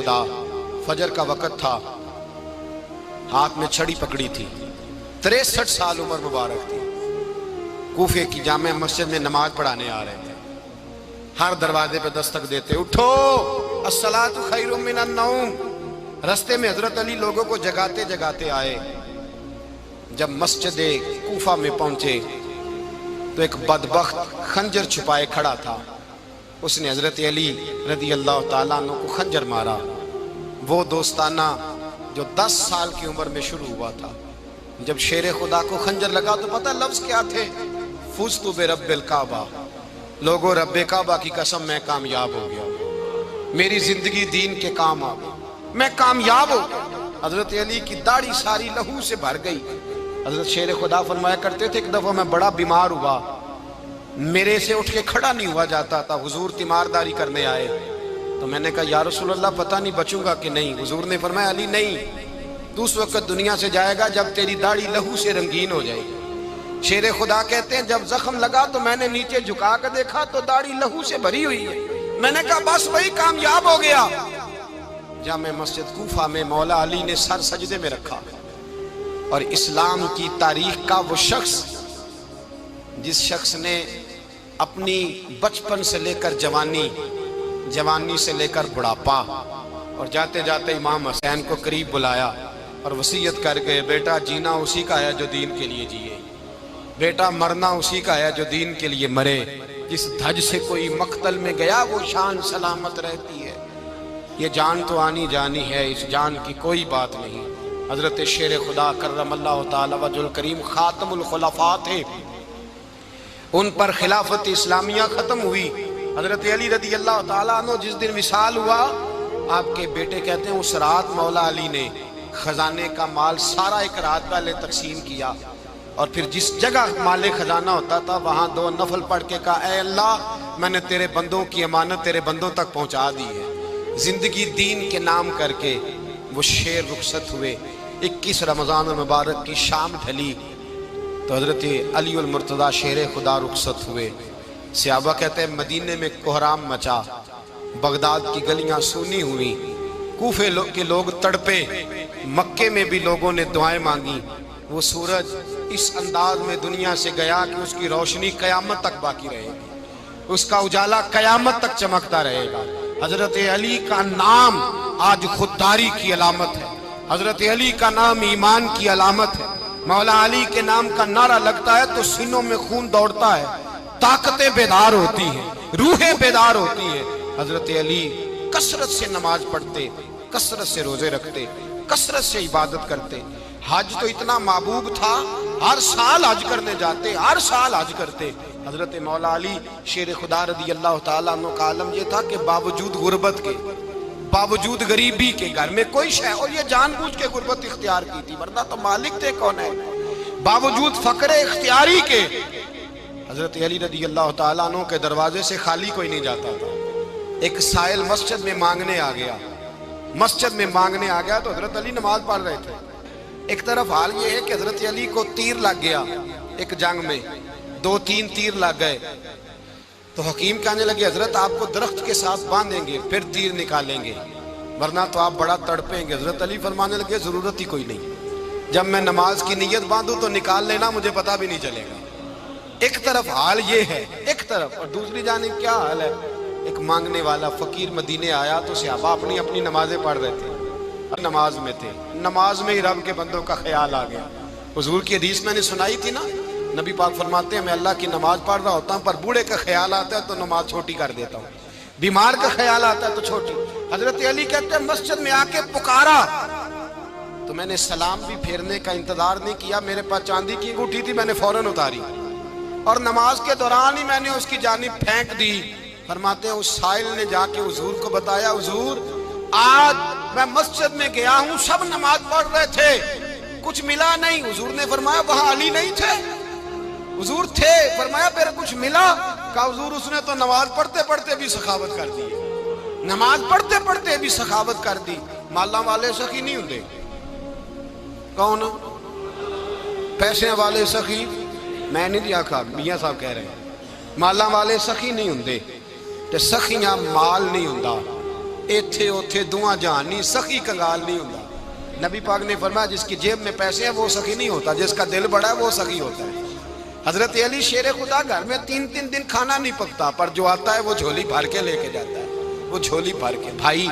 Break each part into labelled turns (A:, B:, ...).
A: خدا، فجر کا وقت تھا، ہاتھ میں چھڑی پکڑی تھی، 63 سال عمر مبارک تھی، کوفے کی جامع مسجد میں نماز پڑھانے آ رہے تھے۔ ہر دروازے پہ دستک دیتے، اٹھو الصلاۃ خیر من النوم۔ رستے میں حضرت علی لوگوں کو جگاتے جگاتے آئے۔ جب مسجد کوفہ میں پہنچے تو ایک بدبخت خنجر چھپائے کھڑا تھا، اس نے حضرت علی رضی اللہ تعالیٰ عنہ کو خنجر مارا۔ وہ دوستانہ جو 10 سال کی عمر میں شروع ہوا تھا، جب شیر خدا کو خنجر لگا تو پتہ لفظ کیا تھے؟ فزت برب الکعبہ، لوگوں رب کعبہ کی قسم میں کامیاب ہو گیا، میری زندگی دین کے کام آ گئی، میں کامیاب ہو گیا۔ حضرت علی کی داڑھی ساری لہو سے بھر گئی۔ حضرت شیر خدا فرمایا کرتے تھے، ایک دفعہ میں بڑا بیمار ہوا، میرے سے اٹھ کے کھڑا نہیں ہوا جاتا تھا، حضور تیمارداری کرنے آئے تو میں نے کہا یا رسول اللہ پتہ نہیں بچوں گا کہ نہیں۔ حضور نے فرمایا علی نہیں، تو اس وقت دنیا سے جائے گا جب تیری داڑھی لہو سے رنگین ہو جائے گی۔ شیر خدا کہتے ہیں جب زخم لگا تو میں نے نیچے جھکا کر دیکھا تو داڑھی لہو سے بھری ہوئی ہے، میں نے کہا بس وہی کامیاب ہو گیا۔ جامع مسجد کوفہ میں مولا علی نے سر سجدے میں رکھا، اور اسلام کی تاریخ کا وہ شخص جس شخص نے اپنی بچپن سے لے کر جوانی، جوانی سے لے کر بڑھاپا، اور جاتے جاتے امام حسین کو قریب بلایا اور وصیت کر گئے، بیٹا جینا اسی کا ہے جو دین کے لیے جیے، بیٹا مرنا اسی کا ہے جو دین کے لیے مرے، جس دھج سے کوئی مقتل میں گیا وہ شان سلامت رہتی ہے، یہ جان تو آنی جانی ہے، اس جان کی کوئی بات نہیں۔ حضرت شیر خدا کرم اللہ تعالی وجہ الکریم خاتم الخلفاء تھے، ان پر خلافت اسلامیہ ختم ہوئی۔ حضرت علی رضی اللہ تعالیٰ عنہ جس دن وصال ہوا، آپ کے بیٹے کہتے ہیں اس رات مولا علی نے خزانے کا مال سارا ایک رات پہلے تقسیم کیا، اور پھر جس جگہ مال خزانہ ہوتا تھا وہاں 2 نفل پڑھ کے کہا اے اللہ میں نے تیرے بندوں کی امانت تیرے بندوں تک پہنچا دی ہے۔ زندگی دین کے نام کر کے وہ شیر رخصت ہوئے۔ 21 رمضان المبارک کی شام ڈھلی تو حضرت علی المرتضیٰ شیر خدا رخصت ہوئے۔ صحابہ کہتے ہیں مدینے میں کوہرام مچا، بغداد کی گلیاں سونی ہوئی، کوفے کے لوگ تڑپے، مکے میں بھی لوگوں نے دعائیں مانگی۔ وہ سورج اس انداز میں دنیا سے گیا کہ اس کی روشنی قیامت تک باقی رہے گی، اس کا اجالا قیامت تک چمکتا رہے گا۔ حضرت علی کا نام آج خودداری کی علامت ہے، حضرت علی کا نام ایمان کی علامت ہے۔ مولا علی کے نام کا نعرہ لگتا ہے تو سینوں میں خون دوڑتا ہے، طاقتیں بیدار ہوتی ہیں، روحیں بیدار ہوتی ہیں۔ حضرت علی کثرت سے نماز پڑھتے، کثرت سے روزے رکھتے، کثرت سے عبادت کرتے۔ حج تو اتنا محبوب تھا، ہر سال حج کرنے جاتے، ہر سال حج کرتے۔ حضرت مولا علی شیر خدا رضی اللہ تعالیٰ عنہ کا عالم یہ تھا کہ باوجود غربت کے، باوجود غریبی کے، گھر میں کوئی شے، اور یہ جان بوجھ کے غربت اختیار کی تھی ورنہ تو مالک تھے کون ہے، باوجود فقر اختیاری کے حضرت علی رضی اللہ تعالیٰ عنہ کے دروازے سے خالی کوئی نہیں جاتا تھا۔ ایک سائل مسجد میں مانگنے آ گیا، مسجد میں مانگنے آ گیا تو حضرت علی نماز پڑھ رہے تھے۔ ایک طرف حال یہ ہے کہ حضرت علی کو تیر لگ گیا، ایک جنگ میں 2-3 تیر لگ گئے تو حکیم کہنے لگے حضرت آپ کو درخت کے ساتھ باندھیں گے پھر تیر نکالیں گے ورنہ تو آپ بڑا تڑپیں گے۔ حضرت علی فرمانے لگے ضرورت ہی کوئی نہیں، جب میں نماز کی نیت باندھوں تو نکال لینا، مجھے پتہ بھی نہیں چلے گا۔ ایک طرف حال یہ ہے، ایک طرف، اور دوسری جانب کیا حال ہے؟ ایک مانگنے والا فقیر مدینے آیا تو صحابہ اپنی اپنی نمازیں پڑھ رہے تھے، نماز میں تھے، نماز میں ہی رب کے بندوں کا خیال آ گیا۔ حضور کی حدیث میں نے سنائی تھی نا، نبی پاک فرماتے ہیں میں اللہ کی نماز پڑھ رہا ہوتا ہوں پر بوڑھے کا خیال آتا ہے تو نماز چھوٹی کر دیتا ہوں، بیمار کا خیال آتا ہے تو چھوٹی۔ حضرت علی کہتے ہیں مسجد میں آ کے پکارا تو میں نے سلام بھی پھیرنے کا انتظار نہیں کیا، میرے پاس چاندی کی انگوٹھی تھی، میں نے فوراً اتاری اور نماز کے دوران ہی میں نے اس کی جانب پھینک دی۔ فرماتے ہیں اس سائل نے جا کے حضور کو بتایا حضور آج میں مسجد میں گیا ہوں، سب نماز پڑھ رہے تھے، کچھ ملا نہیں۔ حضور نے فرمایا وہاں علی نہیں تھے؟ حضور تھے۔ فرمایا پھر کچھ ملا؟ کہا حضور اس نے تو نماز پڑھتے پڑھتے بھی سخاوت کر دی، نماز پڑھتے پڑھتے بھی سخاوت کر دی۔ مالاں والے سخی نہیں ہوندے، کون؟ پیسے والے سخی میں نہیں دیا کھا، میاں صاحب کہہ رہے ہیں مالاں والے سخی نہیں ہوندے، تے سخیاں مال نہیں ہوندا، ایتھے اوتھے دعا جہان نہیں، سخی کنگال نہیں ہوتا۔ نبی پاک نے فرمایا جس کی جیب میں پیسے ہیں وہ سخی نہیں ہوتا، جس کا دل بڑا ہے وہ سخی ہوتا ہے۔ حضرت علی شیر خدا گھر میں 3 دن کھانا نہیں پکتا، پر جو آتا ہے وہ جھولی بھر کے لے کے جاتا ہے، وہ جھولی بھر کے۔ بھائی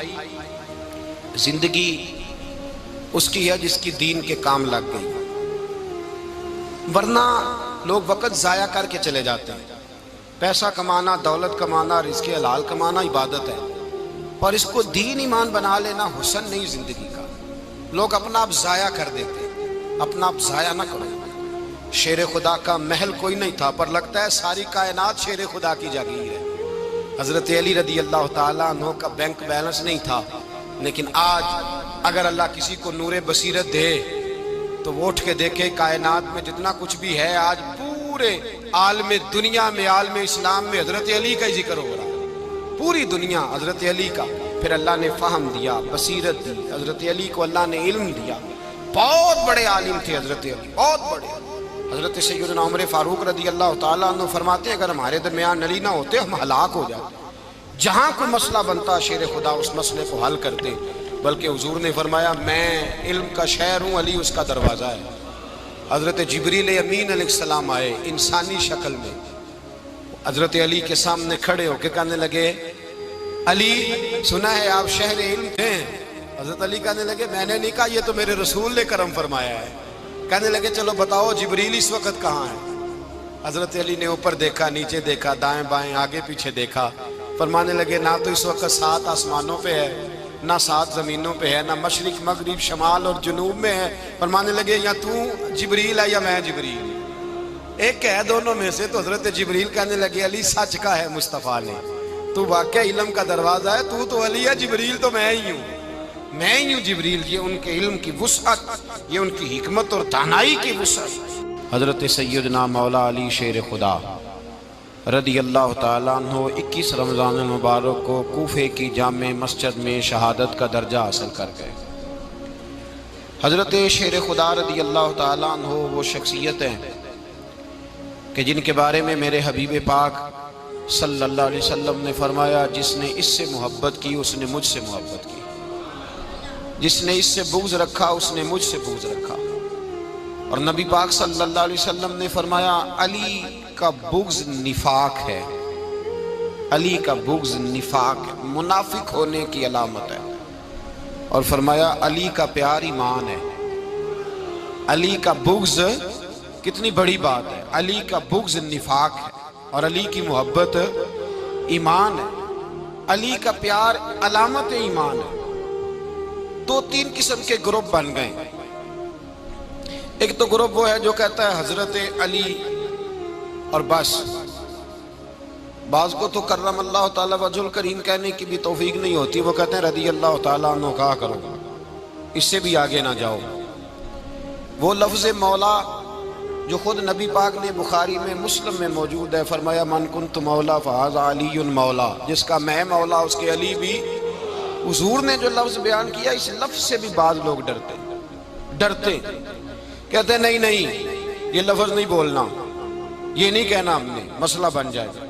A: زندگی اس کی ہے جس کی دین کے کام لگ گئی، ورنہ لوگ وقت ضائع کر کے چلے جاتے ہیں۔ پیسہ کمانا، دولت کمانا، رزق حلال کمانا عبادت ہے، پر اس کو دین ایمان بنا لینا حسن نہیں زندگی کا۔ لوگ اپنا آپ ضائع کر دیتے ہیں، اپنا آپ ضائع نہ کرو۔ شیر خدا کا محل کوئی نہیں تھا، پر لگتا ہے ساری کائنات شیر خدا کی جاگیر ہے۔ حضرت علی رضی اللہ تعالیٰ عنہ کا بینک بیلنس نہیں تھا، لیکن آج اگر اللہ کسی کو نور بصیرت دے تو وہ اٹھ کے دیکھے کائنات میں جتنا کچھ بھی ہے، آج پورے عالم دنیا میں، عالم اسلام میں حضرت علی کا ہی ذکر ہو رہا ہے، پوری دنیا حضرت علی کا۔ پھر اللہ نے فہم دیا، بصیرت دی، حضرت علی کو اللہ نے علم دیا۔ بہت بڑے عالم تھے حضرت علی، بہت بڑے۔ حضرت سیدنا عمر فاروق رضی اللہ تعالیٰ عنہ فرماتے ہیں اگر ہمارے درمیان علی نہ ہوتے ہم ہلاک ہو جاتے، جہاں کوئی مسئلہ بنتا شیر خدا اس مسئلے کو حل کرتے، بلکہ حضور نے فرمایا میں علم کا شہر ہوں، علی اس کا دروازہ ہے۔ حضرت جبریل امین علیہ السلام آئے انسانی شکل میں، حضرت علی کے سامنے کھڑے ہو کے کہنے لگے علی سنا ہے آپ شہر علم ہیں؟ حضرت علی کہنے لگے میں نے نہیں کہا، یہ تو میرے رسول نے کرم فرمایا ہے۔ کہنے لگے چلو بتاؤ جبریل اس وقت کہاں ہے؟ حضرت علی نے اوپر دیکھا، نیچے دیکھا، دائیں بائیں آگے پیچھے دیکھا، فرمانے لگے نہ تو اس وقت 7 آسمانوں پہ ہے، نہ 7 زمینوں پہ ہے، نہ مشرق مغرب شمال اور جنوب میں ہے۔ فرمانے لگے یا تو جبریل ہے یا میں جبریل، ایک ہے دونوں میں سے۔ تو حضرت جبریل کہنے لگے علی سچ کا ہے مصطفیٰ نے، تو واقعہ علم کا دروازہ ہے، تو علی ہے، جبریل تو میں ہی ہوں، میں ہی ہوں جبریل۔ یہ ان کے علم کی وسعت، یہ ان کی حکمت اور دانائی کی وسعت۔ حضرت سیدنا مولا علی شیر خدا رضی اللہ تعالیٰ عنہ 21 رمضان المبارک کو کوفے کی جامع مسجد میں شہادت کا درجہ حاصل کر گئے۔ حضرت شیر خدا رضی اللہ تعالیٰ عنہ وہ شخصیت ہیں کہ جن کے بارے میں میرے حبیب پاک صلی اللہ علیہ وسلم نے فرمایا جس نے اس سے محبت کی اس نے مجھ سے محبت کی، جس نے اس سے بغض رکھا اس نے مجھ سے بغض رکھا۔ اور نبی پاک صلی اللہ علیہ وسلم نے فرمایا علی کا بغض نفاق ہے، علی کا بغض نفاق ہے، منافق ہونے کی علامت ہے۔ اور فرمایا علی کا پیار ایمان ہے، علی کا بغض کتنی بڑی بات ہے، علی کا بغض نفاق ہے اور علی کی محبت ایمان ہے، علی کا پیار علامت ایمان ہے۔ 2-3 قسم کے گروپ بن گئے۔ ایک تو گروپ وہ ہے جو کہتا ہے حضرت علی اور بس، بعض کو تو کرم اللہ تعالیٰ وجہ الکریم کہنے کی بھی توفیق نہیں ہوتی، وہ کہتے ہیں رضی اللہ تعالیٰ عنہ کہا کرو، اس سے بھی آگے نہ جاؤ۔ وہ لفظ مولا جو خود نبی پاک نے بخاری میں مسلم میں موجود ہے، فرمایا من کنت مولا فہذا علی مولا، جس کا میں مولا اس کے علی بھی۔ حضور نے جو لفظ بیان کیا اس لفظ سے بھی بعض لوگ ڈرتے کہتے ہیں نہیں یہ لفظ نہیں بولنا، یہ نہیں کہنا، ہم نے مسئلہ بن جائے گا۔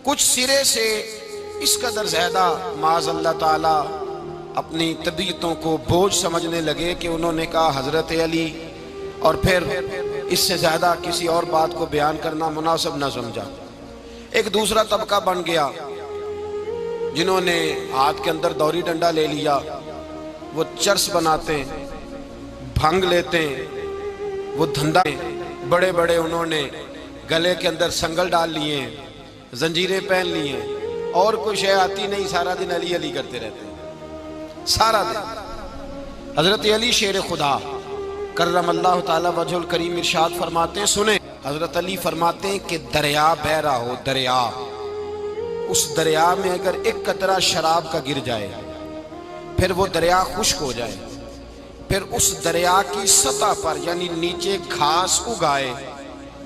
A: کچھ سرے سے اس قدر زیادہ معاذ اللہ تعالی اپنی طبیعتوں کو بوجھ سمجھنے لگے کہ انہوں نے کہا حضرت علی، اور پھر اس سے زیادہ کسی اور بات کو بیان کرنا مناسب نہ سمجھا۔ ایک دوسرا طبقہ بن گیا جنہوں نے ہاتھ کے اندر دوری ڈنڈا لے لیا، وہ چرس بناتے ہیں، بھنگ لیتے ہیں، وہ دھندا بڑے بڑے انہوں نے گلے کے اندر سنگل ڈال لیے ہیں، زنجیریں پہن لی ہیں، اور کوئی شے آتی نہیں، سارا دن علی علی کرتے رہتے ہیں سارا دن۔ حضرت علی شیر خدا کرم اللہ تعالی وجہ الکریم ارشاد فرماتے ہیں، سنیں، حضرت علی فرماتے ہیں کہ دریا بہ رہا ہو، دریا، اس دریا میں اگر ایک قطرہ شراب کا گر جائے، پھر وہ دریا خشک ہو جائے، پھر اس دریا کی سطح پر یعنی نیچے گھاس اگائے،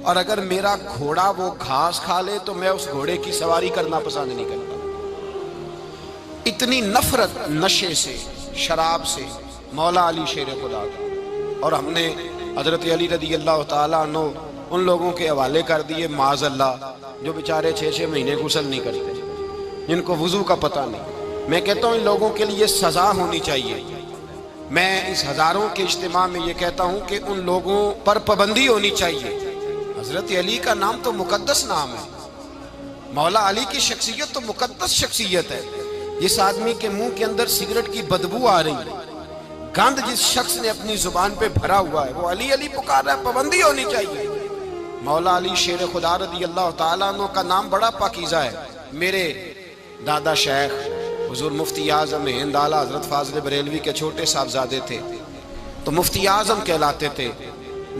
A: اور اگر میرا گھوڑا وہ گھاس کھا لے تو میں اس گھوڑے کی سواری کرنا پسند نہیں کرتا۔ اتنی نفرت نشے سے، شراب سے مولا علی شیر خدا کا۔ اور ہم نے حضرت علی رضی اللہ تعالیٰ عنہ ان لوگوں کے حوالے کر دیے معاذ اللہ جو بیچارے 6 مہینے غسل نہیں کرتے، جن کو وضو کا پتہ نہیں، میں کہتا ہوں ان لوگوں کے لیے سزا ہونی چاہیے. میں اس ہزاروں کے اجتماع میں یہ کہتا ہوں کہ ان لوگوں پر پابندی ہونی چاہیے. حضرت علی کا نام تو مقدس نام ہے. مولا علی کی شخصیت تو مقدس شخصیت ہے. جس آدمی کے منہ کے اندر سگریٹ کی بدبو آ رہی ہے، گند جس شخص نے اپنی زبان پہ بھرا ہوا ہے، وہ علی علی پکار رہا ہے. پابندی ہونی چاہیے. مولا علی شیر خدا رضی اللہ تعالیٰ عنہ کا نام بڑا پاکیزہ ہے. میرے دادا شیخ حضور مفتی اعظم ہند اعلیٰ حضرت فاضل بریلوی کے چھوٹے صاحبزادے تھے، تو مفتی اعظم کہلاتے تھے.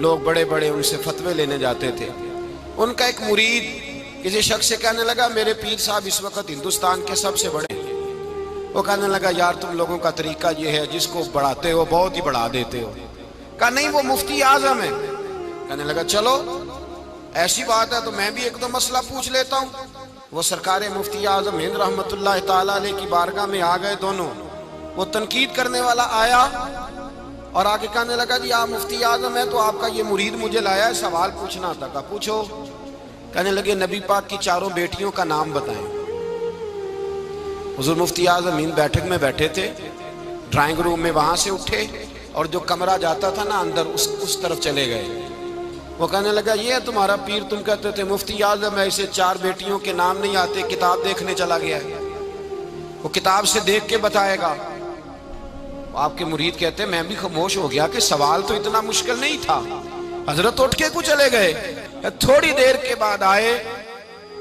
A: لوگ بڑے بڑے ان سے فتوے لینے جاتے تھے. ان کا ایک مرید کسی شخص سے کہنے لگا میرے پیر صاحب اس وقت ہندوستان کے سب سے بڑے ہیں. وہ کہنے لگا یار تم لوگوں کا طریقہ یہ ہے، جس کو بڑھاتے ہو بہت ہی بڑھا دیتے ہو. کہا نہیں وہ مفتی اعظم ہے. کہنے لگا چلو ایسی بات ہے تو میں بھی ایک دو مسئلہ پوچھ لیتا ہوں. وہ سرکار مفتی اعظم ہند رحمت اللہ تعالیٰ علیہ کی بارگاہ میں آ گئے دونوں. وہ تنقید کرنے والا آیا اور آگے کہنے لگا جی آپ مفتی اعظم ہیں تو آپ کا یہ مرید مجھے لایا ہے، سوال پوچھنا تھا. کہا پوچھو. کہنے لگے نبی پاک کی چاروں بیٹیوں کا نام بتائیں. حضور مفتی اعظم ہند بیٹھک میں بیٹھے تھے، ڈرائنگ روم میں، وہاں سے اٹھے اور جو کمرہ جاتا تھا نا اندر اس طرف چلے گئے. وہ کہنے لگا یہ ہے تمہارا پیر، تم کہتے تھے مفتی اعظم ہے، اسے چار بیٹیوں کے نام نہیں آتے، کتاب دیکھنے چلا گیا ہے، وہ کتاب سے دیکھ کے بتائے گا. آپ کے مرید کہتے ہیں میں بھی خاموش ہو گیا کہ سوال تو اتنا مشکل نہیں تھا. حضرت اٹھ کے کو چلے گئے. تھوڑی دیر کے بعد آئے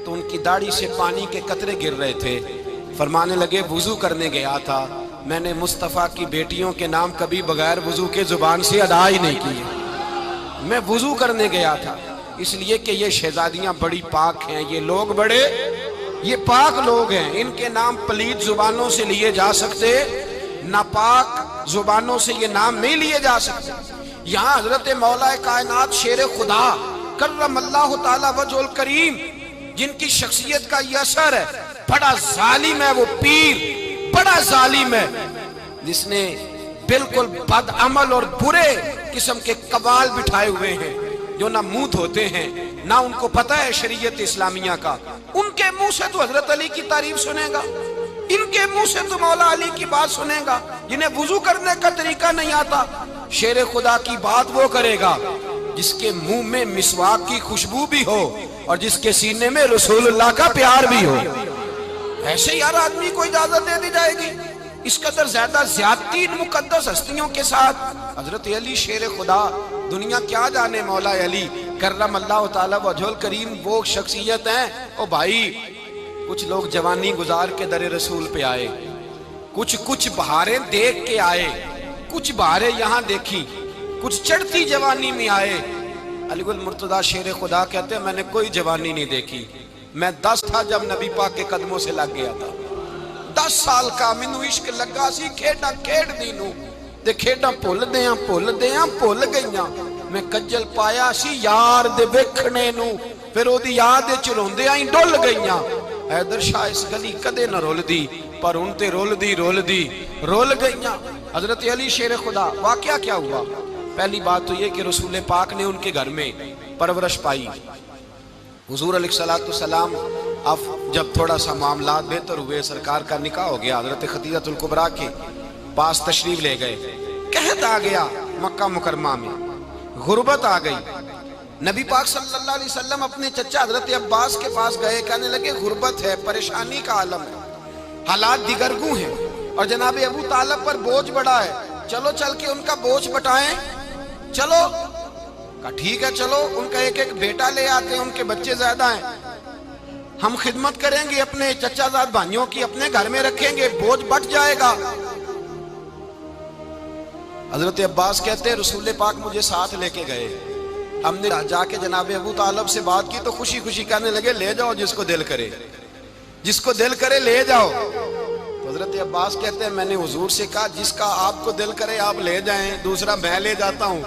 A: تو ان کی داڑھی سے پانی کے قطرے گر رہے تھے. فرمانے لگے وضو کرنے گیا تھا، میں نے مصطفیٰ کی بیٹیوں کے نام کبھی بغیر وضو کے زبان سے ادا ہی نہیں کیے. میں وضو کرنے گیا تھا اس لیے کہ یہ شہزادیاں بڑی پاک ہیں، یہ لوگ بڑے یہ پاک لوگ ہیں، ان کے نام پلید زبانوں سے لیے جا سکتے، ناپاک زبانوں سے یہ نام نہیں لیے جا سکتے. یہاں حضرت مولا کائنات شیر خدا کرم اللہ تعالی وجہ الکریم جن کی شخصیت کا یہ اثر ہے، بڑا ظالم ہے وہ پیر، بڑا ظالم ہے جس نے بالکل بد عمل اور برے قسم کے قبال بٹھائے ہوئے ہیں، جو نہ منہ دھوتے ہیں نہ ان کو پتہ ہے شریعت اسلامیہ کا. ان کے منہ سے تو حضرت علی کی تعریف سنے گا، ان کے منہ سے تو مولا علی کی بات سنے گا. جنہیں وضو کرنے کا طریقہ نہیں آتا، شیر خدا کی بات وہ کرے گا جس کے منہ میں مسواک کی خوشبو بھی ہو اور جس کے سینے میں رسول اللہ کا پیار بھی ہو. ایسے یار آدمی کو اجازت دے دی جائے گی؟ اس قدر زیادہ زیادتی مقدس ہستیوں کے ساتھ. حضرت علی شیر خدا، دنیا کیا جانے مولا علی کرم اللہ تعالی وجہ الکریم وہ شخصیت ہیں. او بھائی کچھ لوگ جوانی گزار کے در رسول پہ آئے، کچھ بہاریں دیکھ کے آئے، کچھ بہاریں یہاں دیکھی، کچھ چڑھتی جوانی میں آئے. علی گل مرتضیٰ شیر خدا کہتے ہیں میں نے کوئی جوانی نہیں دیکھی. میں 10 تھا جب نبی پاک کے قدموں سے لگ گیا تھا. 10 سال کا مینوں عشق لگا سی، کھیڈاں کھیڈ دی نوں تے کھیڈاں بھول گئیاں. میں کجل پایا سی یار دے ویکھنے نوں، پھر او دی یاد وچ روندیاں ہی ڈل گئیاں. حیدر شاہ اس گلی کدے نہ رول دی، پر ان تے رول دی رول گئیاں. حضرت علی شیر خدا، واقعہ کیا ہوا؟ پہلی بات تو یہ کہ رسول پاک نے ان کے گھر میں پرورش پائی. حضور علیہ السلام اب جب تھوڑا سا معاملات بہتر ہوئے، سرکار کا نکاح ہو گیا، حضرت خدیجہ الکبریٰ کے پاس تشریف لے گئے. قحط آ گیا مکہ مکرمہ میں، غربت آ گئی. نبی پاک صلی اللہ علیہ وسلم اپنے چچا حضرت عباس کے پاس گئے، کہنے لگے غربت ہے، پریشانی کا عالم ہے، حالات دیگرگوں ہیں اور جناب ابو طالب پر بوجھ بڑا ہے، چلو چل کے ان کا بوجھ بٹائیں. چلو کہا ٹھیک ہے چلو، ان کا ایک بیٹا لے آتے ہیں، ان کے بچے زیادہ ہیں، ہم خدمت کریں گے اپنے چچا زاد بھائیوں کی، اپنے گھر میں رکھیں گے، بوجھ بٹ جائے گا. حضرت عباس کہتے ہیں رسول پاک مجھے ساتھ لے کے گئے. ہم نے جا کے جناب ابو طالب سے بات کی تو خوشی خوشی کہنے لگے لے جاؤ جس کو دل کرے لے جاؤ. تو حضرت عباس کہتے ہیں میں نے حضور سے کہا جس کا آپ کو دل کرے آپ لے جائیں، دوسرا میں لے جاتا ہوں.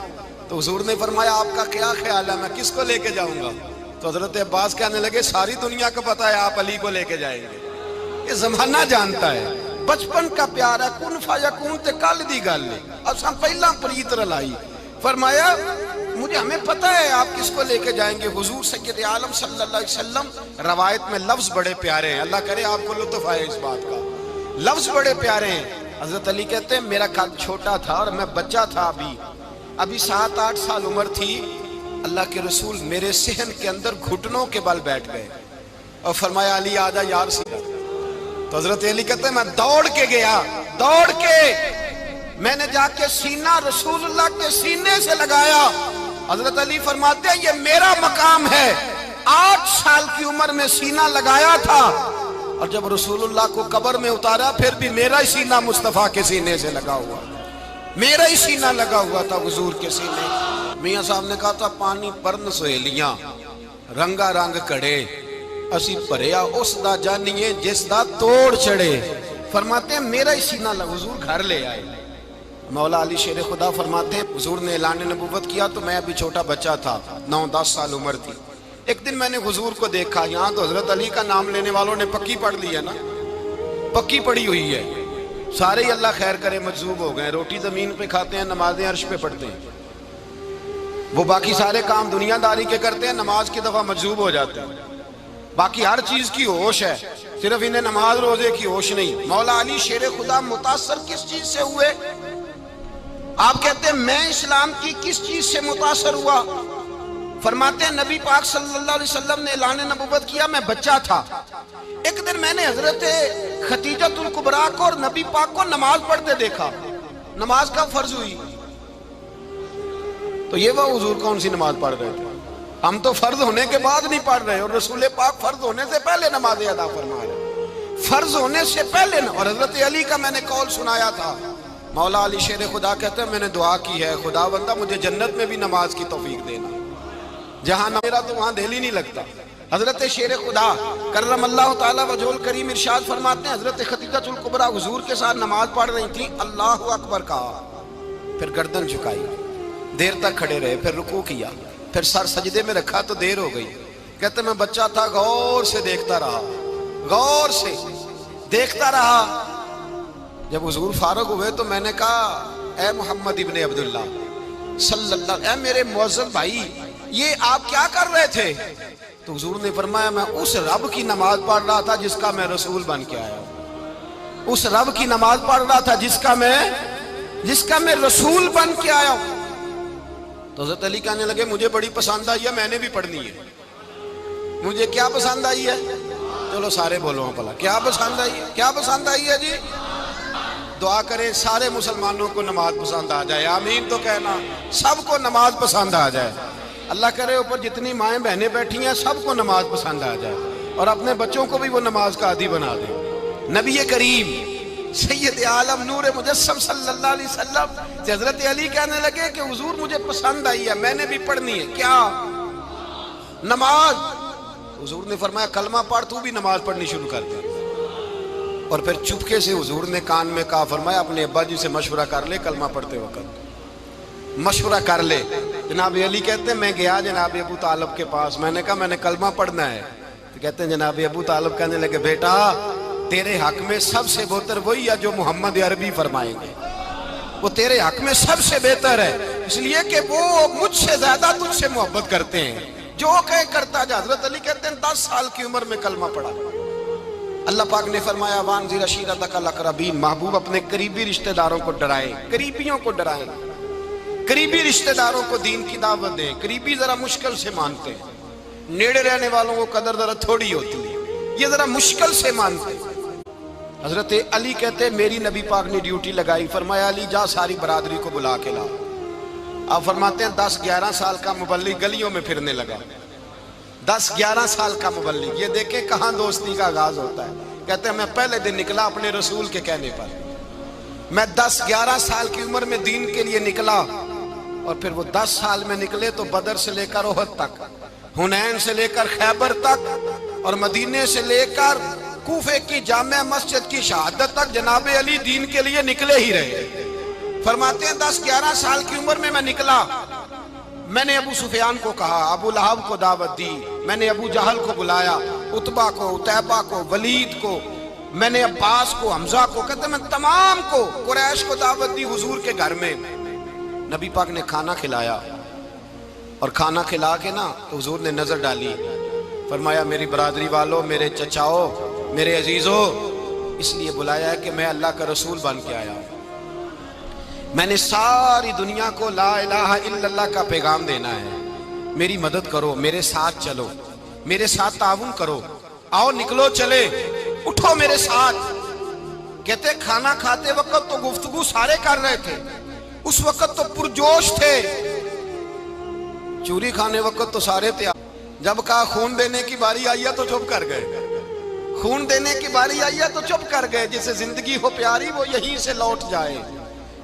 A: تو حضور نے فرمایا آپ کا کیا خیال ہے، میں کس کو لے کے جاؤں گا؟ تو حضرت عباس کہنے لگے ساری دنیا کو پتا ہے آپ علی کو لے کے جائیں گے، یہ زمانہ جانتا ہے، بچپن کا پیار ہے، کن فیکون تے کل دی گل ہے، اب سب پہلا پریت رلائی. فرمایا ہمیں پتہ ہے آپ کس کو لے کے جائیں گے، حضور سید عالم صلی اللہ علیہ وسلم. روایت میں لفظ بڑے پیارے ہیں، اللہ کرے آپ کو لطف آئے اس بات کا. لفظ بڑے پیارے ہیں. حضرت علی کہتے ہیں میرا قد چھوٹا تھا اور میں بچہ تھا, ابھی 7-8 سال عمر تھی. اللہ کے رسول میرے صحن کے اندر گھٹنوں کے بل بیٹھ گئے اور فرمایا علی آجا یا رسول اللہ. تو حضرت علی کہتے ہیں میں دوڑ کے گیا, دوڑ کے میں نے جا کے سینہ رسول اللہ کے سینے سے لگایا. حضرت علی فرماتے ہیں یہ میرا مقام ہے. 8 سال کی عمر میں سینہ لگایا تھا اور جب رسول اللہ کو قبر میں اتارا پھر بھی میرا ہی سینہ مصطفیٰ کے سینے سے لگا ہوا, میرا ہی سینہ لگا ہوا تھا حضور کے سینے. میاں صاحب نے کہا تھا پانی پرن سہیلیاں رنگا رنگ کڑے اسی پریا اس دا جانیے جس دا توڑ چڑے. فرماتے ہیں میرا ہی سینہ لگا. حضور گھر لے آئے. مولا علی شیر خدا فرماتے ہیں حضور نے اعلان نبوت کیا تو میں ابھی چھوٹا بچہ تھا, 9-10 سال عمر تھی. ایک دن میں نے حضور کو دیکھا, یہاں تو حضرت علی کا نام لینے والوں نے پکی پڑھ لی ہے نا, پکی پڑھی ہوئی ہے. سارے ہی اللہ خیر کرے مجذوب ہو گئے, روٹی زمین پہ کھاتے ہیں, نمازیں عرش پہ پڑھتے ہیں. وہ باقی سارے کام دنیا داری کے کرتے ہیں, نماز کی دفعہ مجذوب ہو جاتے ہیں. باقی ہر چیز کی ہوش ہے, صرف انہیں نماز روزے کی ہوش نہیں. مولا علی شیر خدا متاثر کس چیز سے ہوئے؟ آپ کہتے ہیں میں اسلام کی کس چیز سے متاثر ہوا؟ فرماتے ہیں نبی پاک صلی اللہ علیہ وسلم نے اعلان نبوت کیا, میں بچہ تھا. ایک دن میں نے حضرت خدیجہ الکبریٰ کو اور نبی پاک کو نماز پڑھتے دیکھا. نماز کب فرض ہوئی؟ تو یہ وہ حضور کون سی نماز پڑھ رہے تھے؟ ہم تو فرض ہونے کے بعد نہیں پڑھ رہے, اور رسول پاک فرض ہونے سے پہلے نمازیں ادا فرما رہے, فرض ہونے سے پہلے. اور حضرت علی کا میں نے قول سنایا تھا. مولا علی شیر خدا کہتے ہیں میں نے دعا کی ہے خدا بندہ مجھے جنت میں بھی نماز کی توفیق دینا, جہاں میرا تو وہاں دل ہی نہیں لگتا. حضرت شیر خدا کرم اللہ تعالیٰ وجہ کریم ارشاد فرماتے ہیں حضرت خدیجہ الکبریٰ حضور کے ساتھ نماز پڑھ رہی تھیں, اللہ اکبر کہا, پھر گردن جھکائی, دیر تک کھڑے رہے, پھر رکوع کیا, پھر سر سجدے میں رکھا تو دیر ہو گئی. کہتے میں بچہ تھا, غور سے دیکھتا رہا, غور سے دیکھتا رہا. جب حضور فارغ ہوئے تو میں نے کہا اے محمد ابن عبداللہ صلی اللہ, اے میرے معزز بھائی یہ آپ کیا کر رہے تھے؟ تو حضور نے فرمایا میں اس رب کی نماز پڑھ رہا تھا جس کا میں رسول بن کے آیا ہوں, اس رب کی نماز پڑھ رہا تھا جس کا میں رسول بن کے آیا ہوں. تو حضرت علی کہنے لگے مجھے بڑی پسند آئی ہے, میں نے بھی پڑھنی ہے. مجھے کیا پسند آئی ہے؟ چلو سارے بولو پلا, کیا پسند آئی ہے؟ کیا پسند آئی ہے جی؟ دعا کریں سارے مسلمانوں کو نماز پسند آ جائے, آمین تو کہنا, سب کو نماز پسند آ جائے. اللہ کرے اوپر جتنی مائیں بہنیں بیٹھی ہیں سب کو نماز پسند آ جائے, اور اپنے بچوں کو بھی وہ نماز کا عادی بنا دیں. نبی کریم سید عالم نور مجسم صلی اللہ علیہ وسلم سے حضرت علی کہنے لگے کہ حضور مجھے پسند آئی ہے, میں نے بھی پڑھنی ہے. کیا؟ نماز. حضور نے فرمایا کلمہ پڑھ, تو بھی نماز پڑھنی شروع کر دے. اور پھر چپکے سے حضور نے کان میں کہا, فرمایا اپنے ابا جی سے مشورہ کر لے, کلمہ پڑھتے وقت مشورہ کر لے. جناب علی کہتے ہیں میں گیا جناب ابو طالب کے پاس, میں نے کہا میں نے کلمہ پڑھنا ہے. تو کہتے ہیں جناب ابو طالب کہنے لگے بیٹا تیرے حق میں سب سے بہتر وہی ہے جو محمد عربی فرمائیں گے, وہ تیرے حق میں سب سے بہتر ہے, اس لیے کہ وہ مجھ سے زیادہ تجھ سے محبت کرتے ہیں, جو کہے کرتا جا. حضرت علی کہتے ہیں 10 سال کی عمر میں کلمہ پڑھا. اللہ پاک نے فرمایا وانذر عشیرتک الاقربین, محبوب اپنے قریبی رشتہ داروں کو ڈرائیں, قریبیوں کو ڈرائیں, قریبی رشتہ داروں کو دین کی دعوت دیں. قریبی ذرا مشکل سے مانتے ہیں, نیڑے رہنے والوں کو قدر ذرا تھوڑی ہوتی ہے, یہ ذرا مشکل سے مانتے ہیں. حضرت علی کہتے ہیں میری نبی پاک نے ڈیوٹی لگائی, فرمایا علی جا ساری برادری کو بلا کے لا. آپ فرماتے ہیں 10-11 سال کا مبلغ گلیوں میں پھرنے لگا, 10-11 سال کا مبلغ. یہ دیکھیں کہاں دوستی کا آغاز ہوتا ہے. کہتے ہیں میں پہلے دن نکلا اپنے رسول کے کہنے پر, میں 10-11 سال کی عمر میں دین کے لیے نکلا, اور پھر وہ 10 سال میں نکلے تو بدر سے لے کر احد تک, حنین سے لے کر خیبر تک, اور مدینے سے لے کر کوفے کی جامع مسجد کی شہادت تک جناب علی دین کے لیے نکلے ہی رہے. فرماتے ہیں 10-11 سال کی عمر میں نکلا. میں نے ابو سفیان کو کہا, ابو لہب کو دعوت دی, میں نے ابو جہل کو بلایا, عتبہ کو, عتیبہ کو, ولید کو, میں نے عباس کو, حمزہ کو, کہتے میں تمام کو, قریش کو دعوت دی حضور کے گھر میں. نبی پاک نے کھانا کھلایا, اور کھانا کھلا کے نا تو حضور نے نظر ڈالی, فرمایا میری برادری والوں, میرے چچاؤ, میرے عزیزوں, اس لیے بلایا ہے کہ میں اللہ کا رسول بن کے آیا ہوں، میں نے ساری دنیا کو لا الہ الا اللہ کا پیغام دینا ہے، میری مدد کرو، میرے ساتھ چلو، میرے ساتھ تعاون کرو، آؤ نکلو چلے، اٹھو میرے ساتھ۔ کہتے کھانا کھاتے وقت تو گفتگو سارے کر رہے تھے، اس وقت تو پرجوش تھے، چوری کھانے وقت تو سارے تھے، جب کہا خون دینے کی باری آئی ہے تو چپ کر گئے، خون دینے کی باری آئی ہے تو چپ کر گئے، جسے زندگی ہو پیاری وہ یہیں سے لوٹ جائے،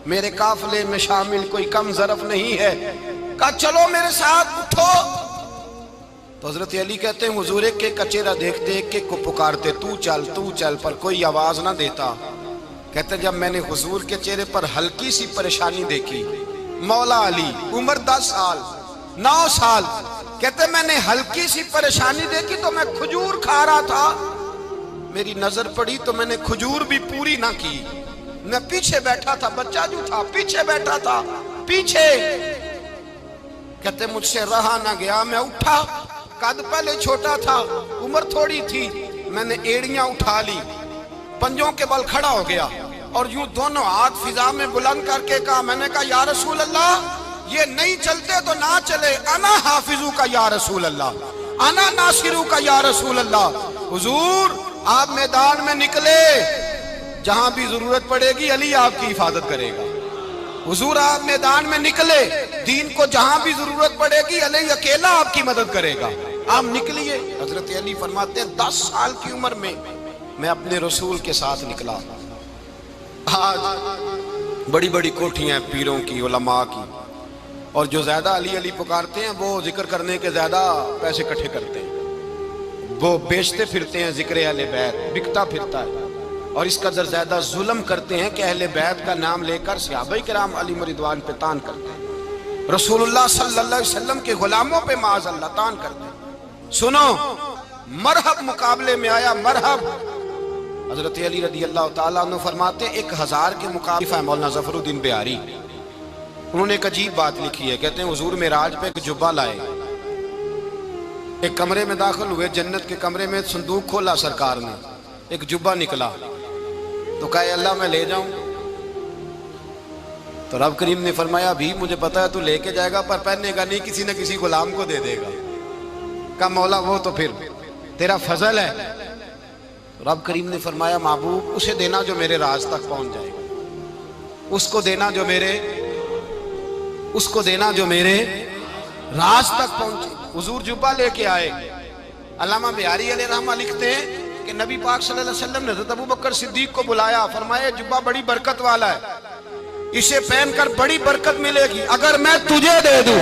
A: میرے قافلے میں شامل کوئی کم ظرف نہیں ہے، کہا چلو میرے ساتھ اٹھو۔ تو حضرت علی کہتے ہیں حضور ایک کا چہرہ دیکھتے ایک ایک کو پکارتے تو چل، پر کوئی آواز نہ دیتا۔ کہتے ہیں جب میں نے حضور کے چہرے پر ہلکی سی پریشانی دیکھی، مولا علی عمر 10 سال 9 سال، کہتے ہیں میں نے ہلکی سی پریشانی دیکھی تو میں کھجور کھا رہا تھا، میری نظر پڑی تو میں نے کھجور بھی پوری نہ کی، میں پیچھے بیٹھا تھا، بچہ جو تھا پیچھے بیٹھا تھا، پیچھے۔ کہتے مجھ سے رہا نہ گیا، میں اٹھا، قد پہلے چھوٹا تھا، عمر تھوڑی تھی، میں نے ایڑیاں اٹھا لی، پنجوں کے بل کھڑا ہو گیا اور یوں دونوں ہاتھ فضا میں بلند کر کے کہا، میں نے کہا یا رسول اللہ یہ نہیں چلتے تو نہ چلے، انا حافظو کا یا رسول اللہ، انا ناصرو کا یا رسول اللہ۔ حضور آپ میدان میں نکلے، جہاں بھی ضرورت پڑے گی علی آپ کی حفاظت کرے گا، حضور آپ میدان میں نکلے، دین کو جہاں بھی ضرورت پڑے گی علی اکیلا آپ کی مدد کرے گا، آپ نکلیے۔ حضرت علی فرماتے ہیں 10 سال کی عمر میں میں اپنے رسول کے ساتھ نکلا۔ آج بڑی بڑی کوٹھیاں ہیں پیروں کی، علماء کی، اور جو زیادہ علی علی پکارتے ہیں وہ ذکر کرنے کے زیادہ پیسے اکٹھے کرتے ہیں، وہ بیچتے پھرتے ہیں ذکر اہل بیت، بکتا پھرتا ہے، اور اس قدر زیادہ ظلم کرتے ہیں کہ اہل بیت کا نام لے کر صحابہ کرام علی رضوان پہ تان کرتے ہیں، رسول اللہ صلی اللہ علیہ وسلم کے غلاموں پہ معاذ اللہ تان کرتے ہیں۔ سنو، مرحب مقابلے میں آیا، مرحب۔ حضرت علی رضی اللہ تعالیٰ عنہ فرماتے ہیں 1000 کے مقابلے مولانا ظفر الدین بہاری، انہوں نے ایک عجیب بات لکھی ہے، کہتے ہیں حضور معراج پہ ایک جبہ لائے، ایک کمرے میں داخل ہوئے، جنت کے کمرے میں صندوق کھولا سرکار نے، ایک جبہ نکلا، تو کہا اللہ میں لے جاؤں؟ تو رب کریم نے فرمایا بھی مجھے پتا ہے تو لے کے جائے گا پر پہننے گا نہیں، کسی نہ کسی غلام کو دے دے گا۔ کہا مولا وہ تو پھر تیرا فضل ہے۔ رب کریم نے فرمایا محبوب اسے دینا جو میرے راز تک پہنچ جائے گا، اس کو دینا جو میرے راز تک پہنچے۔ حضور جبہ لے کے آئے، علامہ بہاری علیہ رحمہ لکھتے ہیں کہ نبی پاک صلی اللہ علیہ وسلم نے حضرت ابوبکر صدیق کو بلایا، فرمایا جبہ بڑی برکت والا ہے، اسے پہن کر بڑی برکت ملے گی، اگر میں تجھے دے دوں،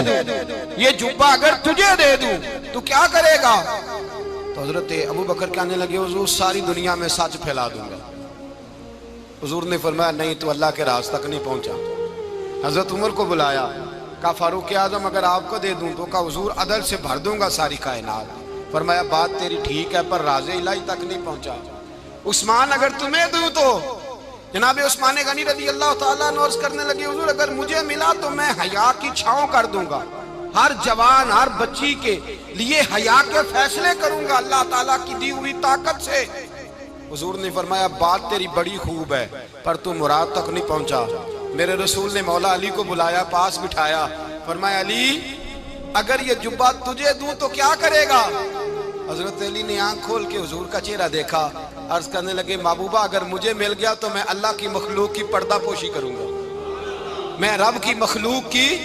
A: یہ جبہ اگر تجھے دے دوں تو کیا کرے گا؟ تو حضرت ابوبکر کہنے لگے حضور ساری دنیا میں سچ پھیلا دوں گا۔ حضور نے فرمایا نہیں تو اللہ کے راز تک نہیں پہنچا۔ حضرت عمر کو بلایا، کہا فاروق اعظم اگر آپ کو دے دوں تو کہا حضور عدل سے بھر دوں گا ساری کائنات۔ فرمایا بات تیری ٹھیک ہے پر راز الہی تک نہیں پہنچا۔ عثمان اگر تمہیں دوں تو جناب عثمان غنی رضی اللہ تعالیٰ عنہ عرض کرنے لگے حضور اگر مجھے ملا تو میں حیا کی چھاؤں کر دوں گا، ہر جوان ہر بچی کے لیے حیا کے فیصلے کروں گا اللہ تعالیٰ کی دی ہوئی طاقت سے۔ حضور نے فرمایا بات تیری بڑی خوب ہے پر تو مراد تک نہیں پہنچا۔ میرے رسول نے مولا علی کو بلایا، پاس بٹھایا، فرمایا علی اگر یہ جبہ تجھے دوں تو کیا کرے گا؟ حضرت علی نے آنکھ کھول کے حضور کا چہرہ دیکھا، عرض کرنے لگے محبوبہ اگر مجھے مل گیا تو میں اللہ کی مخلوق کی پردہ پوشی کروں گا، میں رب کی مخلوق کی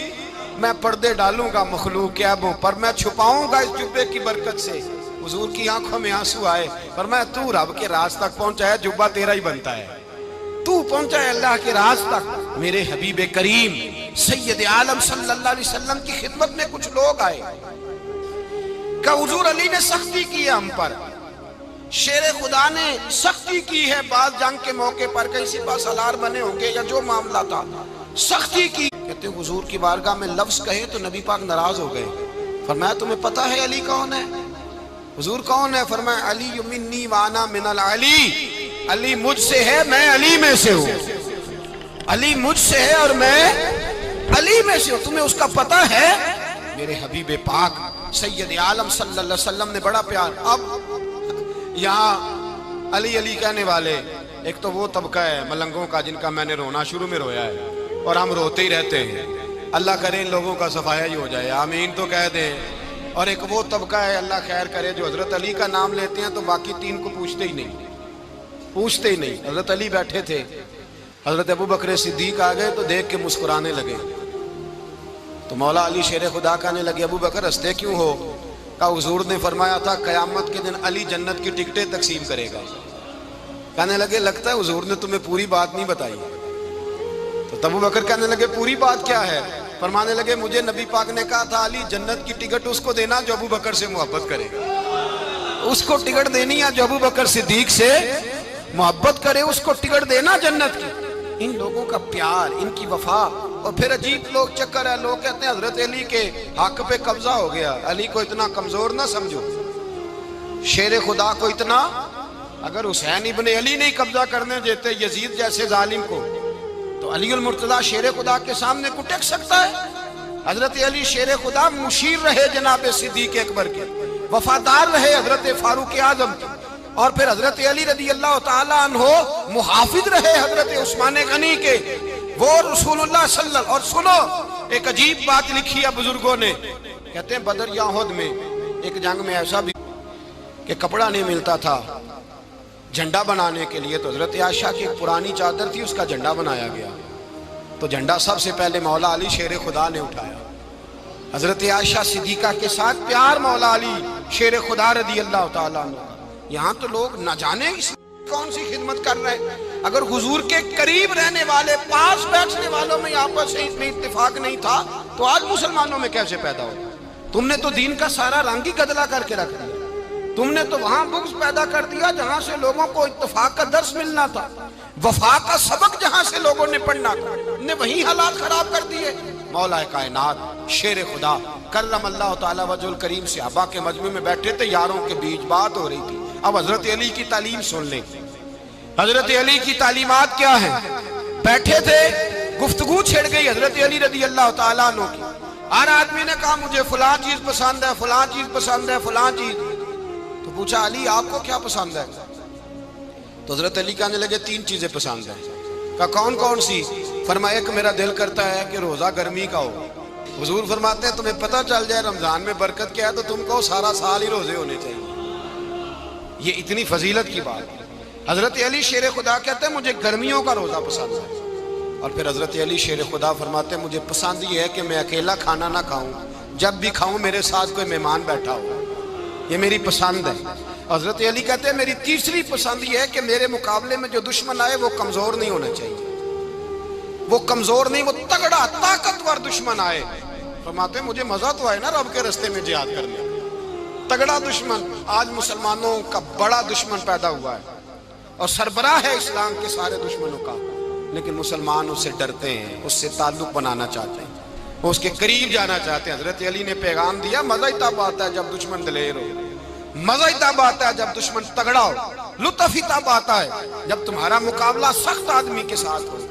A: میں پردے ڈالوں گا مخلوق کے عیبوں پر، میں چھپاؤں گا اس جبے کی برکت سے۔ حضور کی آنکھوں میں آنسو آئے، فرمایا تو رب کے راز تک پہنچا ہے، جبہ تیرا ہی بنتا ہے، تو پہنچا ہے اللہ کے راز تک۔ میرے حبیب کریم سید عالم صلی اللہ علیہ وسلم کی خدمت میں کچھ لوگ آئے کہ حضور علی نے سختی کی ہے ہم پر، شیر خدا نے سختی کی ہے، بعض جنگ کے موقع پر کہیں سپاہ سالار بنے ہوں گے یا جو معاملہ تھا سختی کی۔ کہتے ہیں حضور کی بارگاہ میں لفظ کہے تو نبی پاک ناراض ہو گئے، فرمایا تمہیں پتہ ہے علی کون ہے؟ حضور کون ہے؟ فرمایا علی منی وانا من العلی، علی مجھ سے ہے میں علی میں سے ہوں، علی مجھ سے ہے اور میں علی میں سے ہوں، تمہیں اس کا پتہ ہے؟ میرے حبیب پاک سید عالم صلی اللہ علیہ وسلم نے بڑا پیار، اب یہاں علی علی کہنے والے ایک تو وہ طبقہ ہے ملنگوں کا جن کا میں نے رونا شروع میں رویا ہے اور ہم روتے ہی رہتے ہیں، اللہ کرے ان لوگوں کا صفایا ہی ہو جائے، آمین تو کہہ دیں۔ اور ایک وہ طبقہ ہے اللہ خیر کرے جو حضرت علی کا نام لیتے ہیں تو باقی تین کو پوچھتے ہی نہیں۔ حضرت علی بیٹھے تھے، حضرت ابو بکر صدیق آ گئے تو دیکھ کے مسکرانے لگے، تو مولا علی شیر خدا کہنے لگے ابو بکر ہنستے کیوں ہو؟ کہا حضور نے فرمایا تھا قیامت کے دن علی جنت کی ٹکٹیں تقسیم کرے گا۔ کہنے لگے لگتا ہے حضور نے تمہیں پوری بات نہیں بتائی۔ تو ابو بکر کہنے لگے پوری بات کیا ہے؟ فرمانے لگے مجھے نبی پاک نے کہا تھا علی جنت کی ٹکٹ اس کو دینا جو ابو بکر سے محبت کرے گا، اس کو ٹکٹ دینی ہے جو ابو بکر صدیق سے محبت کرے، اس کو ٹکٹ دینا جنت کی۔ ان لوگوں کا پیار، ان کی وفا، اور پھر عجیب لوگ چکر ہے، لوگ کہتے ہیں حضرت علی کے حق پہ قبضہ ہو گیا، علی کو اتنا کمزور نہ سمجھو، شیر خدا کو اتنا، اگر حسین ابن علی نہیں قبضہ کرنے دیتے یزید جیسے ظالم کو تو علی المرتضیٰ شیر خدا کے سامنے کو ٹک سکتا ہے؟ حضرت علی شیر خدا مشیر رہے جناب صدیق اکبر کے، وفادار رہے حضرت فاروق اعظم کے، اور پھر حضرت علی رضی اللہ تعالیٰ عنہ محافظ رہے حضرت عثمان غنی کے، وہ رسول اللہ صلی اللہ علیہ وسلم۔ اور سنو ایک عجیب بات لکھی ہے بزرگوں نے، کہتے ہیں بدر یا احد میں ایک جنگ میں ایسا بھی کہ کپڑا نہیں ملتا تھا جھنڈا بنانے کے لیے، تو حضرت عائشہ کی ایک پرانی چادر تھی، اس کا جھنڈا بنایا گیا، تو جھنڈا سب سے پہلے مولا علی شیر خدا نے اٹھایا۔ حضرت عائشہ صدیقہ کے ساتھ پیار مولا علی شیر خدا رضی اللہ تعالیٰ عنہ۔ یہاں تو لوگ نہ جانے کون سی خدمت کر رہے ہیں، اگر حضور کے قریب رہنے والے پاس بیٹھنے والوں میں آپس سے اتنے اتفاق نہیں تھا تو آج مسلمانوں میں کیسے پیدا ہو؟ تم نے تو دین کا سارا رنگ ہی گدلا کر کے رکھ دیا، تم نے تو وہاں بغض پیدا کر دیا جہاں سے لوگوں کو اتفاق کا درس ملنا تھا، وفا کا سبق جہاں سے لوگوں نے پڑھنا تھا، نے وہی حالات خراب کر دیے۔ مولا کائنات شیر خدا کرم اللہ تعالیٰ وجہ الکریم صحابہ کے مجمع میں بیٹھے تھے، یاروں کے بیچ بات ہو رہی تھی۔ اب حضرت علی کی تعلیم سن لیں، حضرت علی کی تعلیمات کیا ہیں؟ بیٹھے تھے، گفتگو چھڑ گئی حضرت علی رضی اللہ تعالیٰ عنہ کی، ہر آدمی نے کہا مجھے فلاں چیز پسند ہے، فلاں چیز پسند ہے، فلاں چیز، تو پوچھا علی آپ کو کیا پسند ہے؟ تو حضرت علی کہنے لگے تین چیزیں پسند ہیں۔ کہا کون کون سی؟ فرمایا ایک میرا دل کرتا ہے کہ روزہ گرمی کا ہو، حضور فرماتے ہیں تمہیں پتہ چل جائے رمضان میں برکت کیا ہے تو تم کو سارا سال ہی روزے ہونے چاہیے، یہ اتنی فضیلت کی بات ہے۔ حضرت علی شیر خدا کہتے ہیں مجھے گرمیوں کا روزہ پسند ہے، اور پھر حضرت علی شیر خدا فرماتے ہیں مجھے پسند یہ ہے کہ میں اکیلا کھانا نہ کھاؤں، جب بھی کھاؤں میرے ساتھ کوئی مہمان بیٹھا ہو، یہ میری پسند ہے۔ حضرت علی کہتے ہیں میری تیسری پسند یہ ہے کہ میرے مقابلے میں جو دشمن آئے وہ کمزور نہیں ہونا چاہیے، وہ کمزور نہیں، وہ تگڑا طاقتور دشمن آئے۔ فرماتے ہیں مجھے مزہ تو آئے نا رب کے رستے میں جہاد کرنے، تگڑا دشمن۔ آج مسلمانوں کا بڑا دشمن پیدا ہوا ہے اور سربراہ ہے اسلام کے سارے دشمنوں کا، لیکن مسلمان اس سے ڈرتے ہیں، اس سے تعلق بنانا چاہتے ہیں، وہ اس کے قریب جانا چاہتے ہیں۔ حضرت علی نے پیغام دیا مزہ ہی تب آتا ہے جب دشمن دلیر ہو، مزہ ہی تب آتا ہے جب دشمن تگڑا ہو، لطف ہی تب آتا ہے جب تمہارا مقابلہ سخت آدمی کے ساتھ ہو۔